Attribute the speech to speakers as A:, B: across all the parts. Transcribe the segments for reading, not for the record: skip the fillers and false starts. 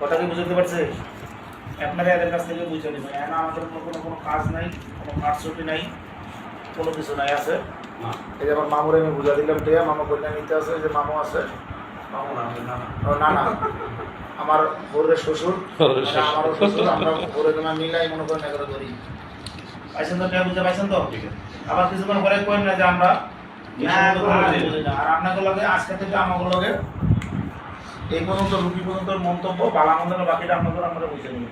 A: কথা কি বুঝতে পারছে? আপনারা এদের কাছ থেকে বুঝে নেবেন। এখন আমাদের কোনো কাজ নাই, কোনো কারচুপি নাই, কোনো কিছু নাই আছে। এই যে আমার মামুরে আমি বুঝা দিলাম, টিয়া মামা কন্যা নিতে আছে, যে মামু আছে, ও না না আমার বোরের শ্বশুর, মানে আমারও শ্বশুর, আমরা বোরে তোমার মিলাই মনে করেন এগুলো ধরি। পাইছেন তো? টিয়া বুঝতে পাইছেন তো? আবার কিছুক্ষণ পরে করেন না যে আমরা আর আপনাকে লগে আজকে থেকে আমাকে লগে এই পর্যন্ত রুগী পর্যন্ত মন্তব্য বালা মন্দ বাকিটা আপনাদের আমরা বুঝে নেব।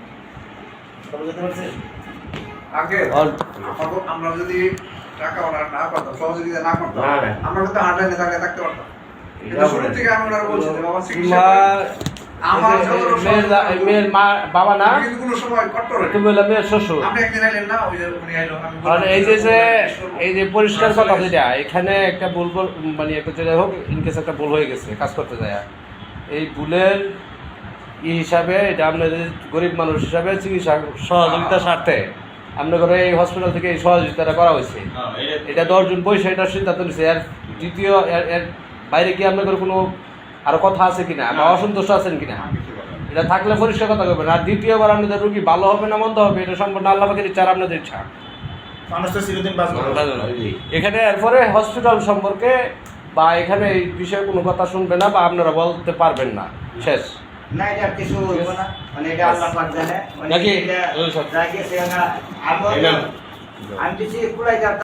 A: বুঝতে পারছি?
B: আগে আমরা যদি টাকা অর্ডার না করতাম, সহযোগিতা না করতাম, আমরা কিন্তু হাঁটাইতে থাকতে পারতাম। কিন্তু শুরু থেকে আমি ওনারা বলছি যে বাবা চিকিৎসা আমার
C: মেয়ের মা বাবা না,
B: কিন্তু কোনো সময় কট্টর
C: তুমি বললে মেয়ের শ্বশুর।
B: আপনি একদিন আইলেন না, ওই যে উনি আইলো, আমি
C: কারণ এই যে পরিষ্কার কথা যেটা এখানে একটা ভুল মানে একটা যেটা হোক ইনকেস একটা ভুল হয়ে গেছে কাজ করতে যায়, এই ভুলের হিসাবে এটা আপনাদের গরিব মানুষ হিসাবে চিকিৎসা সহযোগিতার স্বার্থে আপনাদের এই হসপিটাল থেকে এই সহযোগিতাটা করা হয়েছে। এটা 10 জন পয়সা এটার সিদ্ধান্ত নিচ্ছে। এর দ্বিতীয় এর বাইরে কি আপনাদের কোনো আরো কথা আছে কিনা বা অসন্তুষ্ট আছেন কিনা, এটা থাকলে পরিষ্কার কথা করবেন। আর দ্বিতীয়বার আপনাদের রুগী ভালো হবে না মন্দ হবে এটা সম্পূর্ণ আল্লাহ পাকের ইচ্ছা, আপনাদের ইচ্ছা।
A: মানুষ তো চিরদিন বাঁচবে।
C: এখানে এরপরে হসপিটাল সম্পর্কে বা এখানে এই বিষয়ে কোনো কথা শুনবে না বা আপনারা বলতে পারবেন না, শেষ।
D: না এটা কিছু হইব না, মানে এটা আল্লাহ পাক জানে, মানে
C: নাকি?
D: এটা যা গেছে আমি কিছু কুলাই